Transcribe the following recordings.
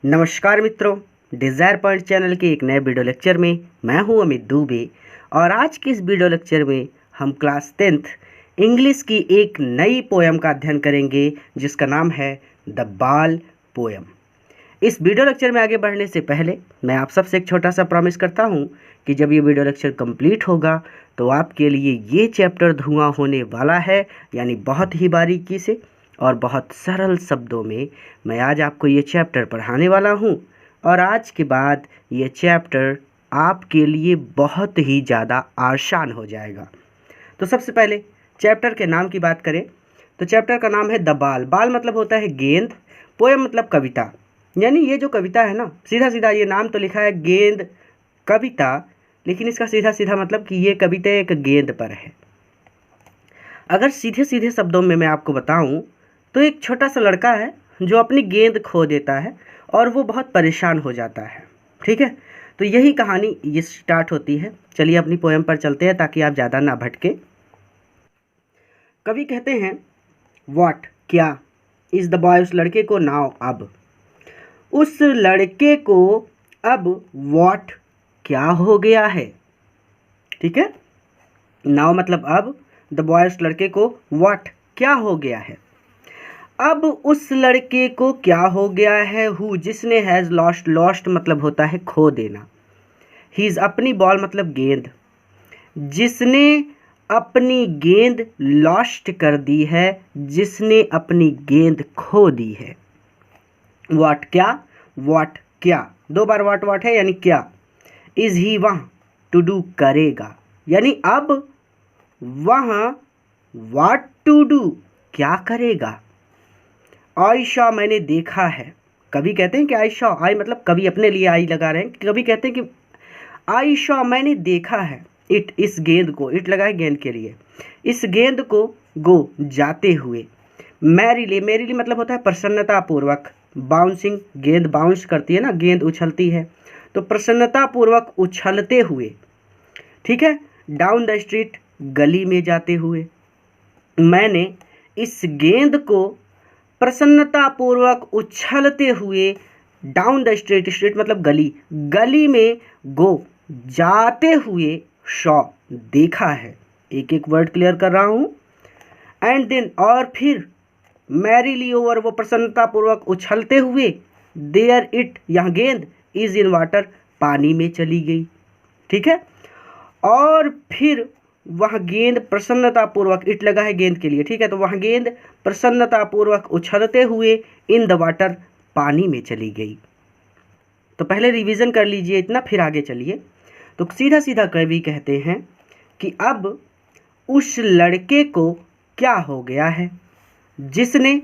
नमस्कार मित्रों, desire point channel के एक नए वीडियो लेक्चर में मैं हूं अमित दुबे। और आज की इस वीडियो लेक्चर में हम क्लास 10th इंग्लिश की एक नई पोएम का अध्ययन करेंगे जिसका नाम है द बाल पोएम। इस वीडियो लेक्चर में आगे बढ़ने से पहले मैं आप सबसे एक छोटा सा प्रॉमिस करता हूं कि जब ये वीडियो लेक्चर कंप्लीट होगा तो आपके लिए ये चैप्टर धुआं होने वाला है, यानी बहुत ही बारीकी से और बहुत सरल शब्दों में मैं आज आपको ये चैप्टर पढ़ाने वाला हूँ। और आज के बाद ये चैप्टर आपके लिए बहुत ही ज़्यादा आसान हो जाएगा। तो सबसे पहले चैप्टर के नाम की बात करें तो चैप्टर का नाम है द बाल। बाल मतलब होता है गेंद, पोएम मतलब कविता। यानी ये जो कविता है ना, सीधा सीधा ये नाम तो लिखा है गेंद कविता, लेकिन इसका सीधा सीधा मतलब कि ये कविता एक गेंद पर है। अगर सीधे सीधे शब्दों में मैं आपको बताऊं तो एक छोटा सा लड़का है जो अपनी गेंद खो देता है और वो बहुत परेशान हो जाता है। ठीक है, तो यही कहानी ये स्टार्ट होती है। चलिए अपनी पोएम पर चलते हैं ताकि आप ज़्यादा ना भटके। कवि कहते हैं, व्हाट क्या इज़ द बॉय, उस लड़के को नाउ अब, उस लड़के को अब व्हाट क्या हो गया है। ठीक है, नाउ मतलब अब, द बॉय उस लड़के को, व्हाट क्या हो गया है। अब उस लड़के को क्या हो गया है, हु जिसने, हैज़ लॉस्ट, लॉस्ट मतलब होता है खो देना, हीज़ अपनी, बॉल मतलब गेंद, जिसने अपनी गेंद लॉस्ट कर दी है, जिसने अपनी गेंद खो दी है। व्हाट क्या, व्हाट क्या, दो बार व्हाट व्हाट है यानी क्या। इज़ ही वहाँ, टू डू करेगा, यानी अब वहाँ व्हाट टू डू क्या करेगा। आई शॉ मैंने देखा है, कभी कहते हैं कि आई शॉ, आई मतलब कभी अपने लिए आई लगा रहे हैं, कभी कहते हैं कि आई शॉ मैंने देखा है, इट इस गेंद को, इट लगा है गेंद के लिए, इस गेंद को, गो जाते हुए, मैरीली, मैरीली मतलब होता है प्रसन्नतापूर्वक, बाउंसिंग गेंद बाउंस करती है ना, गेंद उछलती है, तो प्रसन्नतापूर्वक उछलते हुए। ठीक है, डाउन द स्ट्रीट गली में जाते हुए, मैंने इस गेंद को प्रसन्नतापूर्वक उछलते हुए, डाउन द स्ट्रीट, स्ट्रीट मतलब गली, गली में, गो जाते हुए, शॉ देखा है। एक एक वर्ड क्लियर कर रहा हूँ। एंड देन और फिर, मैरीली ओवर वो प्रसन्नतापूर्वक उछलते हुए, देयर इट यहाँ गेंद, इज इन वाटर पानी में चली गई। ठीक है, और फिर वह गेंद प्रसन्नतापूर्वक, इट लगा है गेंद के लिए, ठीक है, तो वह गेंद प्रसन्नतापूर्वक उछलते हुए इन द वाटर पानी में चली गई। तो पहले रिवीजन कर लीजिए इतना, फिर आगे चलिए। तो सीधा सीधा कवि कहते हैं कि अब उस लड़के को क्या हो गया है, जिसने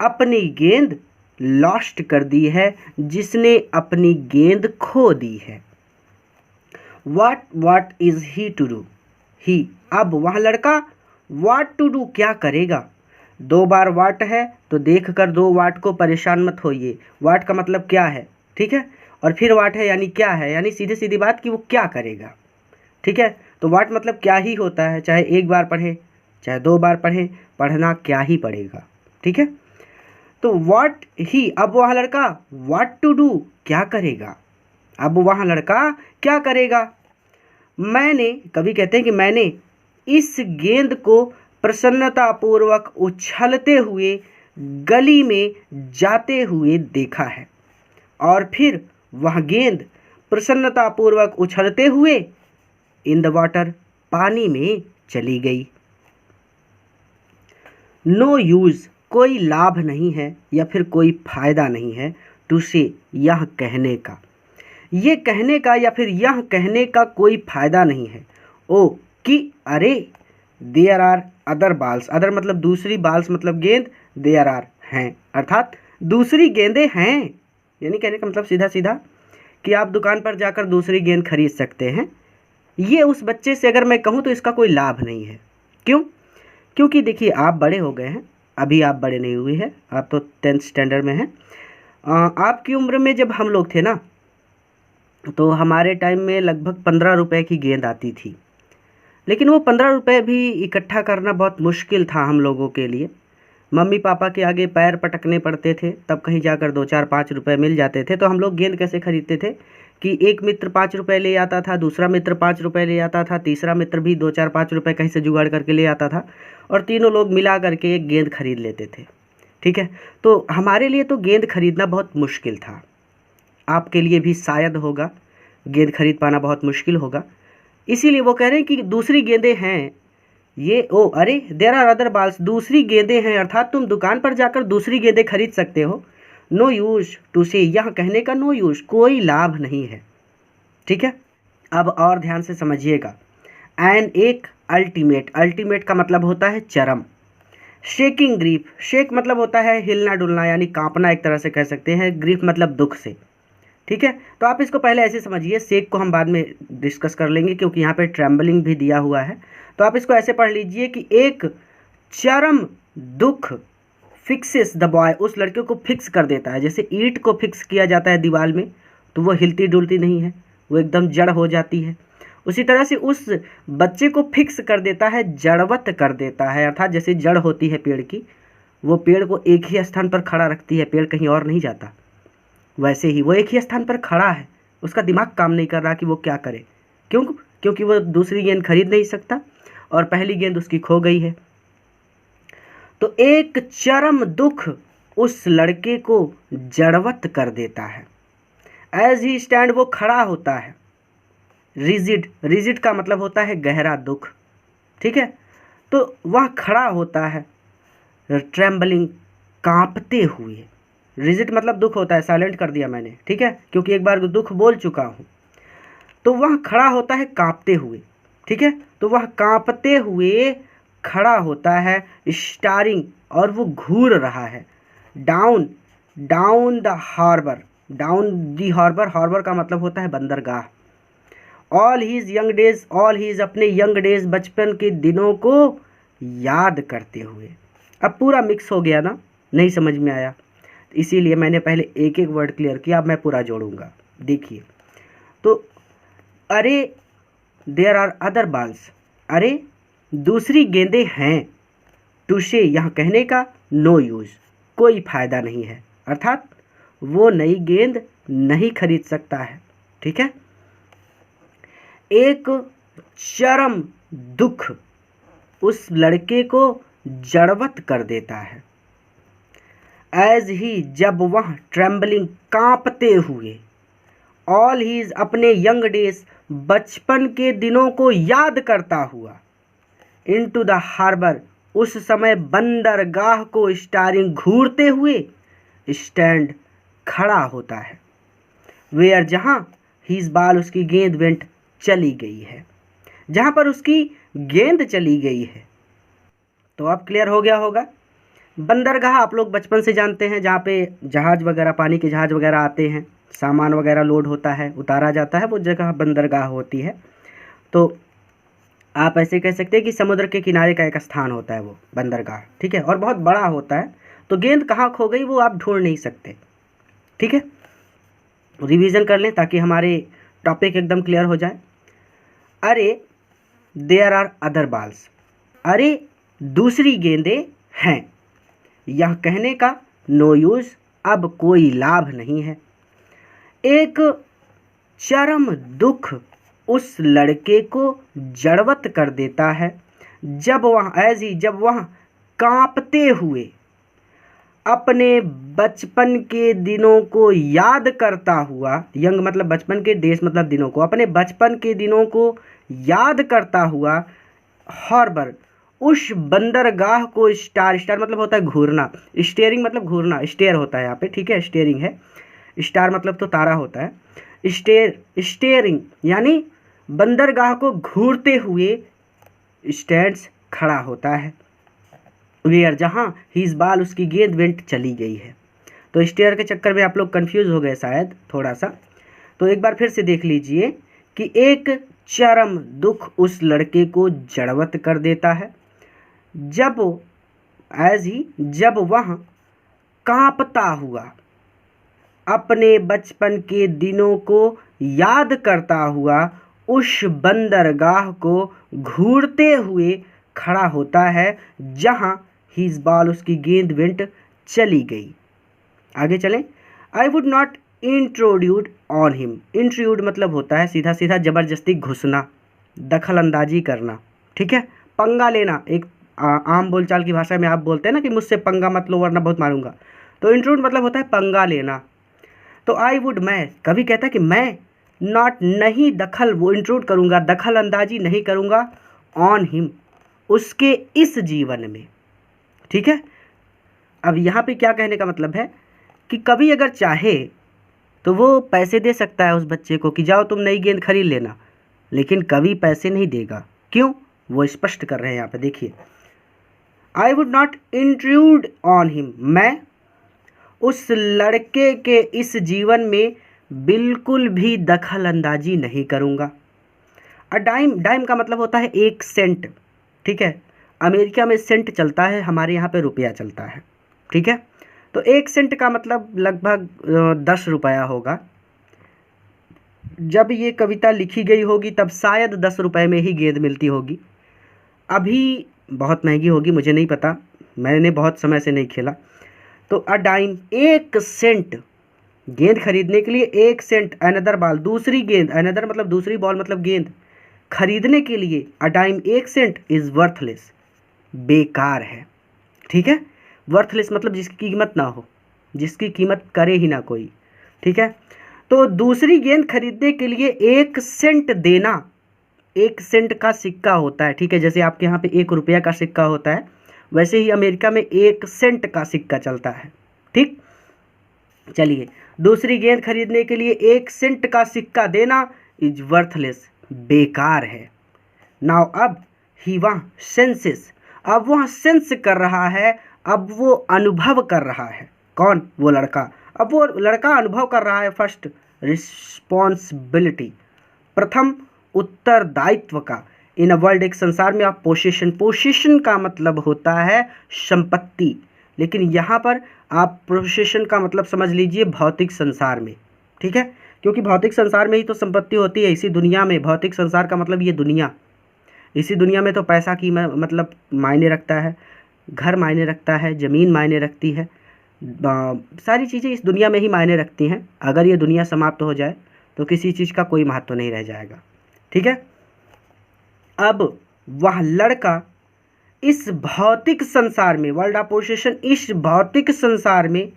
अपनी गेंद लॉस्ट कर दी है, जिसने अपनी गेंद खो दी है। What is he to do, he अब वह लड़का, व्हाट टू डू क्या करेगा। दो बार वाट है तो देख कर दो वाट को परेशान मत होइए, वाट का मतलब क्या है। ठीक है, और फिर वाट है यानी क्या है, यानी सीधी सीधी बात कि वो क्या करेगा। ठीक है, तो वाट मतलब क्या ही होता है, चाहे एक बार पढ़े चाहे दो बार पढ़े, पढ़ना क्या ही पड़ेगा। ठीक है, तो व्हाट ही, अब वह लड़का, व्हाट टू डू क्या करेगा, अब वह लड़का क्या करेगा। मैंने, कभी कहते हैं कि मैंने इस गेंद को प्रसन्नतापूर्वक उछलते हुए गली में जाते हुए देखा है, और फिर वह गेंद प्रसन्नतापूर्वक उछलते हुए इन द वाटर पानी में चली गई। नो यूज़ कोई लाभ नहीं है या फिर कोई फायदा नहीं है, टू से यह कहने का, ये कहने का या फिर यह कहने का कोई फायदा नहीं है। ओ कि अरे, देयर आर अदर बाल्स, अदर मतलब दूसरी, बाल्स मतलब गेंद, देयर आर हैं, अर्थात दूसरी गेंदें हैं। यानी कहने का मतलब सीधा सीधा कि आप दुकान पर जाकर दूसरी गेंद खरीद सकते हैं। ये उस बच्चे से अगर मैं कहूँ तो इसका कोई लाभ नहीं है। क्यों? क्योंकि देखिए आप बड़े हो गए हैं, अभी आप बड़े नहीं हुए हैं, आप तो 10th स्टैंडर्ड में हैं। आपकी उम्र में जब हम लोग थे ना, तो हमारे टाइम में लगभग 15 रुपए की गेंद आती थी, लेकिन वो 15 रुपए भी इकट्ठा करना बहुत मुश्किल था हम लोगों के लिए। मम्मी पापा के आगे पैर पटकने पड़ते थे, तब कहीं जाकर 2-4-5 रुपए मिल जाते थे। तो हम लोग गेंद कैसे खरीदते थे कि एक मित्र 5 रुपए ले आता था, दूसरा मित्र 5 रुपए ले आता था, तीसरा मित्र भी 2-4-5 रुपए कहीं से जुगाड़ करके ले आता था और तीनों लोग मिला करके एक गेंद खरीद लेते थे। ठीक है, तो हमारे लिए तो गेंद खरीदना बहुत मुश्किल था, आपके लिए भी शायद होगा, गेंद खरीद पाना बहुत मुश्किल होगा। इसीलिए वो कह रहे हैं कि दूसरी गेंदें हैं ये, ओ अरे देयर आर अदर बॉल्स, दूसरी गेंदें हैं, अर्थात तुम दुकान पर जाकर दूसरी गेंदें खरीद सकते हो। नो यूज टू से, यह कहने का नो यूज, कोई लाभ नहीं है। ठीक है, अब और ध्यान से समझिएगा। एन एक अल्टीमेट, अल्टीमेट का मतलब होता है चरम। शेकिंग ग्रीफ, शेक मतलब होता है हिलना डुलना यानी कांपना, एक तरह से कह सकते हैं। ग्रीफ मतलब दुख से। ठीक है, तो आप इसको पहले ऐसे समझिए, शेक को हम बाद में डिस्कस कर लेंगे क्योंकि यहाँ पे ट्रेम्बलिंग भी दिया हुआ है। तो आप इसको ऐसे पढ़ लीजिए कि एक चरम दुख फिक्सेस द बॉय, उस लड़के को फिक्स कर देता है। जैसे ईंट को फिक्स किया जाता है दीवार में तो वो हिलती डुलती नहीं है, वो एकदम जड़ हो जाती है। उसी तरह से उस बच्चे को फिक्स कर देता है, जड़वत कर देता है, अर्थात जैसे जड़ होती है पेड़ की, वो पेड़ को एक ही स्थान पर खड़ा रखती है, पेड़ कहीं और नहीं जाता। वैसे ही वो एक ही स्थान पर खड़ा है, उसका दिमाग काम नहीं कर रहा कि वो क्या करे। क्योंकि वो दूसरी गेंद खरीद नहीं सकता और पहली गेंद उसकी खो गई है। तो एक चरम दुख उस लड़के को जड़वत कर देता है। एज ही स्टैंड, वो खड़ा होता है। रिजिड, रिजिड का मतलब होता है गहरा दुख। ठीक है, तो वह खड़ा होता है। ट्रेम्बलिंग, कांपते हुए। रिजिड मतलब दुख होता है, साइलेंट कर दिया मैंने, ठीक है, क्योंकि एक बार दुख बोल चुका हूँ। तो वह खड़ा होता है कांपते हुए। ठीक है, तो वह कांपते हुए खड़ा होता है। स्टारिंग, और वो घूर रहा है। Down, down the harbour, down the harbour, harbour का मतलब होता है बंदरगाह। All his young days, all his अपने यंग डेज, बचपन के दिनों को याद करते हुए। अब पूरा मिक्स हो गया ना, नहीं समझ में आया, इसीलिए मैंने पहले एक एक वर्ड क्लियर किया, अब मैं पूरा जोड़ूंगा। देखिए, तो अरे देयर आर अदर बॉल्स, अरे दूसरी गेंदें हैं। टू से, यहाँ कहने का, नो यूज, कोई फायदा नहीं है, अर्थात वो नई गेंद नहीं खरीद सकता है। ठीक है, एक चरम दुख उस लड़के को जड़वत कर देता है। एज ही, जब वह, ट्रेम्बलिंग, कांपते हुए। ऑल हीज, अपने यंग डेज, बचपन के दिनों को याद करता हुआ। इनटू द हार्बर, उस समय बंदरगाह को, स्टारिंग, घूरते हुए। स्टैंड, खड़ा होता है। वेयर, जहां, हीज बॉल, उसकी गेंद, वेंट, चली गई है, जहां पर उसकी गेंद चली गई है। तो अब क्लियर हो गया होगा। बंदरगाह आप लोग बचपन से जानते हैं, जहाँ पे जहाज वगैरह, पानी के जहाज वगैरह आते हैं, सामान वगैरह लोड होता है, उतारा जाता है, वो जगह बंदरगाह होती है। तो आप ऐसे कह सकते हैं कि समुद्र के किनारे का एक स्थान होता है वो बंदरगाह। ठीक है, और बहुत बड़ा होता है। तो गेंद कहाँ खो गई वो आप ढूंढ नहीं सकते। ठीक है, रिवीजन कर लें ताकि हमारे टॉपिक एकदम क्लियर हो जाए। अरे देयर आर अदर बॉल्स, अरे दूसरी गेंदें हैं। यह कहने का, नो यूज, अब कोई लाभ नहीं है। एक चरम दुख उस लड़के को जड़वत कर देता है। जब वह, एज ही, जब वह कांपते हुए अपने बचपन के दिनों को याद करता हुआ। यंग मतलब बचपन के, डेज मतलब दिनों को, अपने बचपन के दिनों को याद करता हुआ। हार्बर, उस बंदरगाह को, स्टार, स्टार मतलब होता है घूरना, स्टेयरिंग मतलब घूरना, स्टेयर होता है यहाँ पे। ठीक है, स्टेयरिंग है, स्टार मतलब तो तारा होता है। स्टेयरिंग यानी बंदरगाह को घूरते हुए स्टैंड्स, खड़ा होता है। वेयर, जहाँ, हीज बॉल, उसकी गेंद, वेंट, चली गई है। तो स्टेयर के चक्कर में आप लोग कंफ्यूज हो गए शायद थोड़ा सा, तो एक बार फिर से देख लीजिए कि एक चरम दुख उस लड़के को जड़वत कर देता है। जब, एज ही, जब वह कांपता हुआ अपने बचपन के दिनों को याद करता हुआ उस बंदरगाह को घूरते हुए खड़ा होता है, जहां हीज बॉल, उसकी गेंद वेंट, चली गई। आगे चलें। I would not introduced on him. Intrude मतलब होता है सीधा सीधा ज़बरदस्ती घुसना, दखल अंदाजी करना, ठीक है, पंगा लेना। एक आम बोलचाल की भाषा में आप बोलते हैं ना कि मुझसे पंगा मत लो वरना बहुत मारूंगा, तो इंट्रूड मतलब होता है पंगा लेना। तो आई वुड, मैं, कभी कहता है कि मैं, नॉट नहीं दखल, वो इंट्रूड करूँगा, दखल अंदाजी नहीं करूँगा, ऑन हिम, उसके इस जीवन में, ठीक है। अब यहाँ पे क्या कहने का मतलब है कि कभी अगर चाहे तो वो पैसे दे सकता है उस बच्चे को कि जाओ तुम नई गेंद खरीद लेना, लेकिन कभी पैसे नहीं देगा। क्यों, वो स्पष्ट कर रहे हैं यहाँ पे, देखिए। आई would not intrude on him, मैं उस लड़के के इस जीवन में बिल्कुल भी दखल अंदाजी नहीं करूँगा। अ डाइम, डाइम का मतलब होता है 1 सेंट, ठीक है। अमेरिका में सेंट चलता है, हमारे यहाँ पे रुपया चलता है, ठीक है। तो 1 सेंट का मतलब लगभग 10 रुपया होगा। जब ये कविता लिखी गई होगी तब शायद 10 रुपये में ही गेंद मिलती होगी। अभी बहुत महंगी होगी, मुझे नहीं पता, मैंने बहुत समय से नहीं खेला। तो अ डाइम, 1 सेंट, गेंद खरीदने के लिए 1 सेंट। अनदर बॉल, दूसरी गेंद, अनदर मतलब दूसरी बॉल मतलब गेंद, खरीदने के लिए a dime 1 cent is worthless, बेकार है, ठीक है। वर्थलेस मतलब जिसकी कीमत ना हो, जिसकी कीमत करे ही ना कोई, ठीक है। तो दूसरी गेंद खरीदने के लिए 1 सेंट देना, 1 सेंट का सिक्का होता है, ठीक है। जैसे आपके यहाँ पे 1 रुपया का सिक्का होता है, वैसे ही अमेरिका में 1 सेंट का सिक्का चलता है, ठीक। चलिए, दूसरी गेंद खरीदने के लिए 1 सेंट का सिक्का देना इज वर्थलेस, बेकार है। नाउ अब ही वह सेंसेस, अब वह सेंस कर रहा है, अब वो अनुभव कर रहा है। कौन, वो लड़का। अब वो लड़का अनुभव कर रहा है फर्स्ट रिस्पॉन्सिबिलिटी, प्रथम उत्तरदायित्व का। इन अ वर्ल्ड, एक संसार में। आप पोसेशन, पोसेशन का मतलब होता है संपत्ति, लेकिन यहाँ पर आप पोसेशन का मतलब समझ लीजिए भौतिक संसार में, ठीक है, क्योंकि भौतिक संसार में ही तो संपत्ति होती है। इसी दुनिया में, भौतिक संसार का मतलब ये दुनिया, इसी दुनिया में तो पैसा की मतलब मायने रखता है, घर मायने रखता है, ज़मीन मायने रखती है, सारी चीज़ें इस दुनिया में ही मायने रखती हैं। अगर ये दुनिया समाप्त हो जाए तो किसी चीज़ का कोई महत्व नहीं रह जाएगा, ठीक है। अब वह लड़का इस भौतिक संसार में, वर्ल्ड ऑफ पोसेशन, इस भौतिक संसार में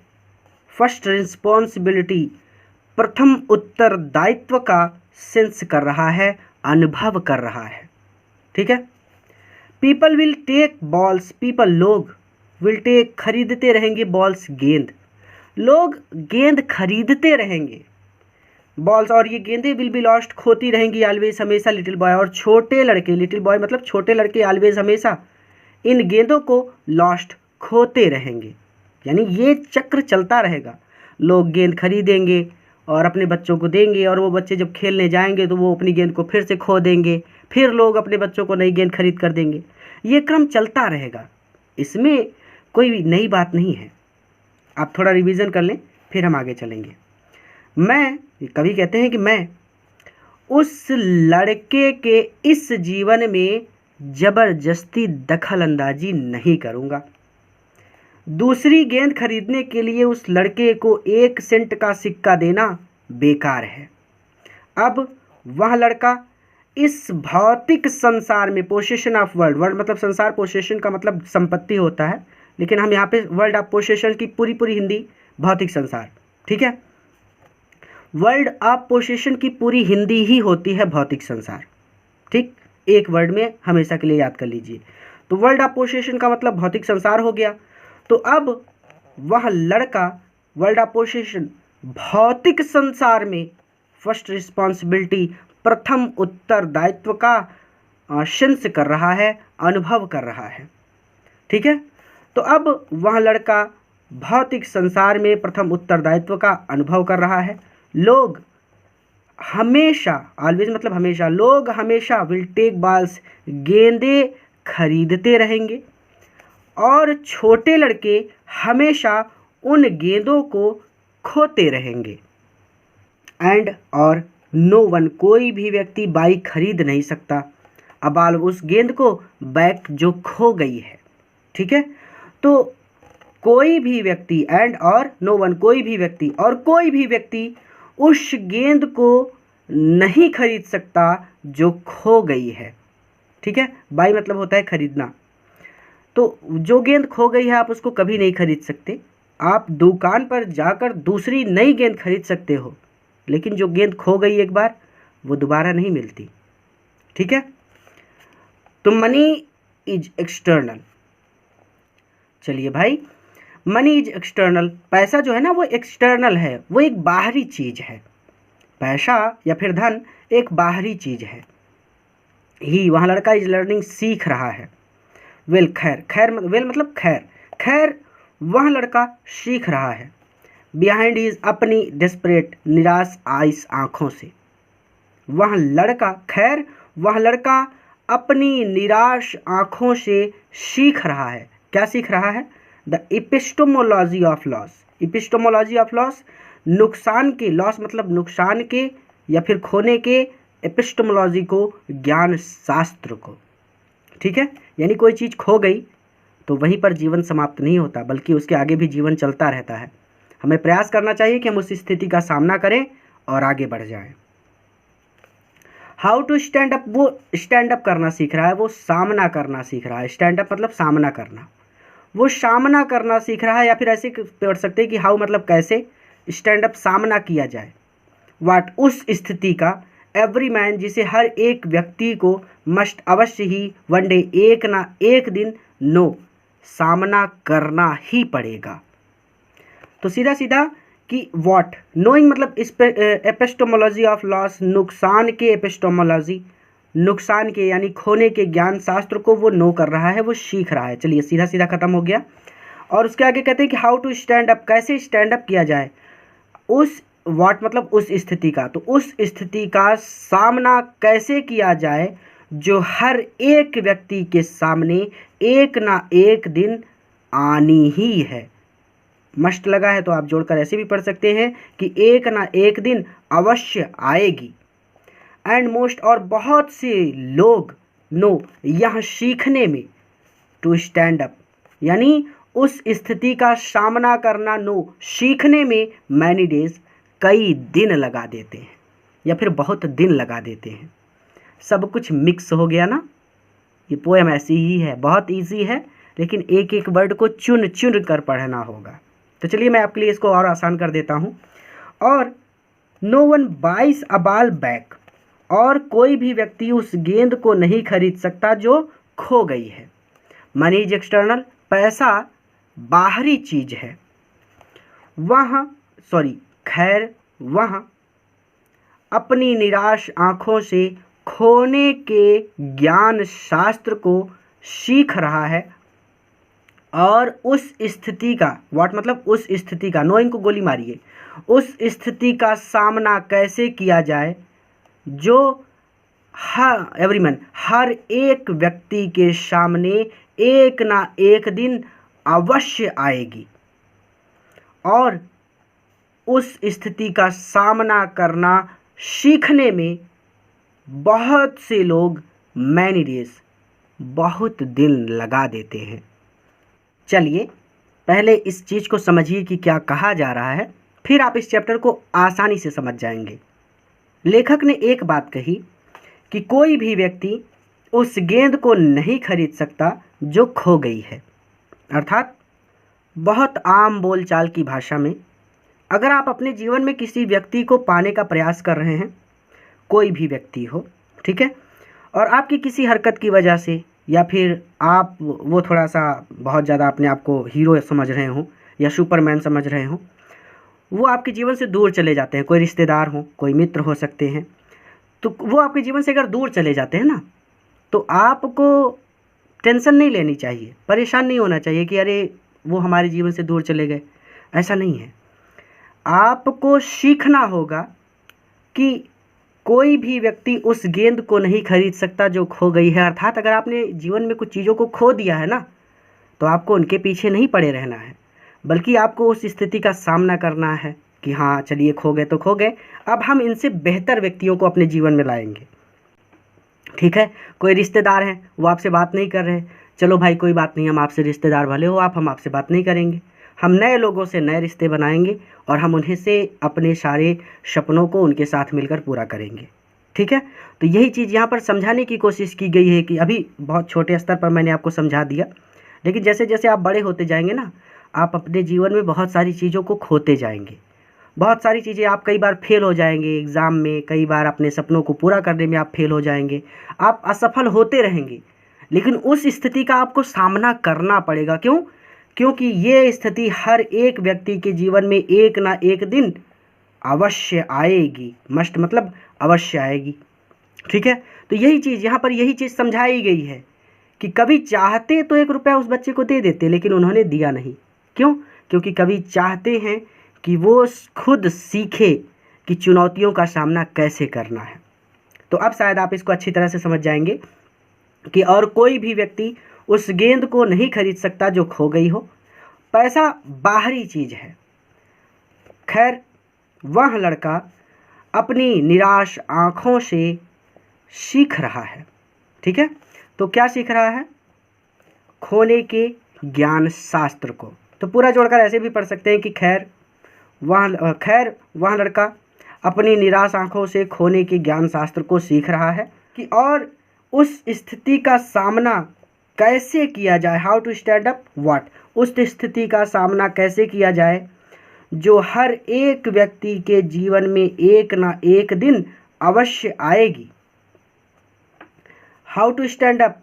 फर्स्ट रिस्पॉन्सिबिलिटी, प्रथम उत्तरदायित्व का सेंस कर रहा है, अनुभव कर रहा है, ठीक है। People will take balls, people, लोग, विल टेक, खरीदते रहेंगे, बॉल्स, गेंद, लोग गेंद खरीदते रहेंगे, बॉल्स, और ये गेंदें विल बी लॉस्ट, खोती रहेंगी, ऑलवेज, हमेशा, लिटिल बॉय, और छोटे लड़के, लिटिल बॉय मतलब छोटे लड़के, ऑलवेज, हमेशा, इन गेंदों को लॉस्ट, खोते रहेंगे। यानी ये चक्र चलता रहेगा, लोग गेंद खरीदेंगे और अपने बच्चों को देंगे, और वो बच्चे जब खेलने जाएंगे तो वो अपनी गेंद को फिर से खो देंगे, फिर लोग अपने बच्चों को नई गेंद खरीद कर देंगे। ये क्रम चलता रहेगा, इसमें कोई नई बात नहीं है। आप थोड़ा रिवीजन कर लें, फिर हम आगे चलेंगे। मैं, कवि कहते हैं कि मैं उस लड़के के इस जीवन में ज़बरदस्ती दखल अंदाजी नहीं करूँगा। दूसरी गेंद खरीदने के लिए उस लड़के को 1 सेंट का सिक्का देना बेकार है। अब वह लड़का इस भौतिक संसार में, पोसेशन ऑफ वर्ल्ड, वर्ल्ड मतलब संसार, पोसेशन का मतलब संपत्ति होता है, लेकिन हम यहाँ पे वर्ल्ड ऑफ पोसेशन की पूरी हिंदी भौतिक संसार, ठीक है। वर्ल्ड ऑफ पोसेशन की पूरी हिंदी ही होती है भौतिक संसार, ठीक, एक वर्ड में हमेशा के लिए याद कर लीजिए। तो वर्ल्ड ऑफ पोसेशन का मतलब भौतिक संसार हो गया। तो अब वह लड़का वर्ल्ड ऑफ पोसेशन, भौतिक संसार में फर्स्ट रिस्पॉन्सिबिलिटी, प्रथम उत्तरदायित्व का सेंस कर रहा है, अनुभव कर रहा है, ठीक है। तो अब वह लड़का भौतिक संसार में प्रथम उत्तरदायित्व का अनुभव कर रहा है। लोग हमेशा, ऑलवेज मतलब हमेशा, लोग हमेशा, विल टेक बॉल्स, गेंदें खरीदते रहेंगे, और छोटे लड़के हमेशा उन गेंदों को खोते रहेंगे। एंड, और, नो वन, कोई भी व्यक्ति बाई खरीद नहीं सकता, अब उस गेंद को, बैक जो खो गई है, ठीक है। तो कोई भी व्यक्ति एंड और नो वन, कोई भी व्यक्ति और कोई भी व्यक्ति उस गेंद को नहीं खरीद सकता जो खो गई है। ठीक है, बाई मतलब होता है खरीदना। तो जो गेंद खो गई है आप उसको कभी नहीं खरीद सकते। आप दुकान पर जाकर दूसरी नई गेंद खरीद सकते हो, लेकिन जो गेंद खो गई एक बार वो दोबारा नहीं मिलती। ठीक है, तो मनी इज एक्सटर्नल। चलिए भाई, मनी इज एक्सटर्नल, पैसा जो है ना वो एक्सटर्नल है, वो एक बाहरी चीज है। पैसा या फिर धन एक बाहरी चीज है। ही, वहाँ लड़का इज लर्निंग, सीख रहा है। वेल, खैर, खैर वेल मतलब खैर, खैर वह लड़का सीख रहा है। बिहाइंड इज, अपनी डेस्परेट, निराश आइस, आँखों से। वह लड़का, खैर वह लड़का अपनी निराश आँखों से सीख रहा है। क्या सीख रहा है? The epistemology of loss. Epistemology of loss, नुकसान के, लॉस मतलब नुकसान के या फिर खोने के, एपिस्टोमोलॉजी को, ज्ञान शास्त्र को। ठीक है, यानी कोई चीज़ खो गई तो वहीं पर जीवन समाप्त नहीं होता, बल्कि उसके आगे भी जीवन चलता रहता है। हमें प्रयास करना चाहिए कि हम उस स्थिति का सामना करें और आगे बढ़ जाएं। हाउ टू स्टैंड अप, वो स्टैंड अप करना सीख रहा है, वो सामना करना सीख रहा है। स्टैंड अप मतलब सामना करना, वो सामना करना सीख रहा है। या फिर ऐसे पढ़ सकते हैं कि हाउ मतलब कैसे, स्टैंड अप सामना किया जाए। वाट, उस स्थिति का, एवरी मैन जिसे हर एक व्यक्ति को, मस्ट अवश्य ही, वन डे एक ना एक दिन, नो सामना करना ही पड़ेगा। तो सीधा सीधा कि व्हाट, नोइंग मतलब एपिस्टोमोलॉजी ऑफ लॉस, नुकसान के एपिस्टोमोलॉजी, नुकसान के यानी खोने के ज्ञान शास्त्र को वो नो कर रहा है, वो सीख रहा है। चलिए सीधा सीधा खत्म हो गया। और उसके आगे कहते हैं कि हाउ टू स्टैंड अप, कैसे स्टैंड अप किया जाए। उस व्हाट मतलब उस स्थिति का, तो उस स्थिति का सामना कैसे किया जाए जो हर एक व्यक्ति के सामने एक ना एक दिन आनी ही है। मस्ट लगा है तो आप जोड़कर ऐसे भी पढ़ सकते हैं कि एक ना एक दिन अवश्य आएगी। एंड मोस्ट, और बहुत से लोग, नो यह सीखने में, टू स्टैंड अप यानी उस स्थिति का सामना करना, नो सीखने में, मैनी डेज कई दिन लगा देते हैं या फिर बहुत दिन लगा देते हैं। सब कुछ मिक्स हो गया ना। ये पोएम ऐसी ही है, बहुत इजी है, लेकिन एक एक वर्ड को चुन चुन कर पढ़ना होगा। तो चलिए मैं आपके लिए इसको और आसान कर देता हूँ। और नो वन बाइस अ बॉल बैक, और कोई भी व्यक्ति उस गेंद को नहीं खरीद सकता जो खो गई है। मनी इज एक्सटर्नल, पैसा बाहरी चीज है। खैर वह अपनी निराश आँखों से खोने के ज्ञान शास्त्र को सीख रहा है। और उस स्थिति का, व्हाट मतलब उस स्थिति का, नोइंग को गोली मारिए, उस स्थिति का सामना कैसे किया जाए जो एवरीमैन, हर एक व्यक्ति के सामने एक ना एक दिन अवश्य आएगी। और उस स्थिति का सामना करना सीखने में बहुत से लोग मैनी डेज, बहुत दिन लगा देते हैं। चलिए पहले इस चीज़ को समझिए कि क्या कहा जा रहा है, फिर आप इस चैप्टर को आसानी से समझ जाएंगे। लेखक ने एक बात कही कि कोई भी व्यक्ति उस गेंद को नहीं खरीद सकता जो खो गई है। अर्थात बहुत आम बोलचाल की भाषा में, अगर आप अपने जीवन में किसी व्यक्ति को पाने का प्रयास कर रहे हैं, कोई भी व्यक्ति हो, ठीक है, और आपकी किसी हरकत की वजह से या फिर आप वो थोड़ा सा बहुत ज़्यादा अपने आप को हीरो समझ रहे हो या सुपरमैन समझ रहे हो, वो आपके जीवन से दूर चले जाते हैं। कोई रिश्तेदार हो, कोई मित्र हो सकते हैं, तो वो आपके जीवन से अगर दूर चले जाते हैं ना, तो आपको टेंशन नहीं लेनी चाहिए, परेशान नहीं होना चाहिए कि अरे वो हमारे जीवन से दूर चले गए। ऐसा नहीं है। आपको सीखना होगा कि कोई भी व्यक्ति उस गेंद को नहीं खरीद सकता जो खो गई है। अर्थात अगर आपने जीवन में कुछ चीज़ों को खो दिया है ना, तो आपको उनके पीछे नहीं पड़े रहना है, बल्कि आपको उस स्थिति का सामना करना है कि हाँ चलिए खो गए तो खो गए, अब हम इनसे बेहतर व्यक्तियों को अपने जीवन में लाएंगे। ठीक है, कोई रिश्तेदार हैं वो आपसे बात नहीं कर रहे, चलो भाई कोई बात नहीं, हम आपसे रिश्तेदार भले हो आप, हम आपसे बात नहीं करेंगे, हम नए लोगों से नए रिश्ते बनाएंगे और हम उन्हें से अपने सारे सपनों को उनके साथ मिलकर पूरा करेंगे। ठीक है, तो यही चीज़ यहाँ पर समझाने की कोशिश की गई है कि अभी बहुत छोटे स्तर पर मैंने आपको समझा दिया, लेकिन जैसे जैसे आप बड़े होते जाएंगे ना, आप अपने जीवन में बहुत सारी चीज़ों को खोते जाएंगे, बहुत सारी चीज़ें आप कई बार फेल हो जाएंगे एग्ज़ाम में, कई बार अपने सपनों को पूरा करने में आप फेल हो जाएंगे, आप असफल होते रहेंगे, लेकिन उस स्थिति का आपको सामना करना पड़ेगा। क्यों? क्योंकि ये स्थिति हर एक व्यक्ति के जीवन में एक ना एक दिन अवश्य आएगी। मस्ट मतलब अवश्य आएगी। ठीक है, तो यही चीज़ यहाँ पर यही चीज़ समझाई गई है कि कभी चाहते तो 1 रुपया उस बच्चे को दे देते, लेकिन उन्होंने दिया नहीं। क्यों? क्योंकि कभी चाहते हैं कि वो खुद सीखे कि चुनौतियों का सामना कैसे करना है। तो अब शायद आप इसको अच्छी तरह से समझ जाएंगे कि और कोई भी व्यक्ति उस गेंद को नहीं खरीद सकता जो खो गई हो। पैसा बाहरी चीज़ है। खैर, वह लड़का अपनी निराश आँखों से सीख रहा है। ठीक है, तो क्या सीख रहा है? खोने के ज्ञान शास्त्र को। तो पूरा जोड़कर ऐसे भी पढ़ सकते हैं कि खैर वह लड़का अपनी निराश आँखों से खोने के ज्ञान शास्त्र को सीख रहा है कि और उस स्थिति का सामना कैसे किया जाए, how to stand up what, उस स्थिति का सामना कैसे किया जाए जो हर एक व्यक्ति के जीवन में एक ना एक दिन अवश्य आएगी। How to stand up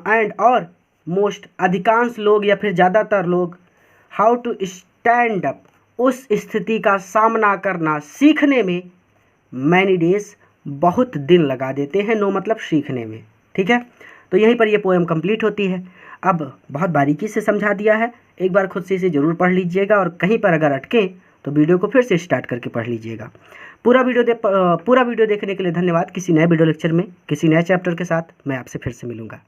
and और मोस्ट, अधिकांश लोग या फिर ज़्यादातर लोग हाउ टू स्टैंड अप, उस स्थिति का सामना करना सीखने में मैनी डेज, बहुत दिन लगा देते हैं। नो मतलब सीखने में। ठीक है, तो यहीं पर ये पोएम कंप्लीट होती है। अब बहुत बारीकी से समझा दिया है, एक बार खुद से इसे ज़रूर पढ़ लीजिएगा और कहीं पर अगर अटकें तो वीडियो को फिर से स्टार्ट करके पढ़ लीजिएगा। पूरा वीडियो देखने के लिए धन्यवाद। किसी नए वीडियो लेक्चर में किसी नए चैप्टर के साथ मैं आपसे फिर से मिलूँगा।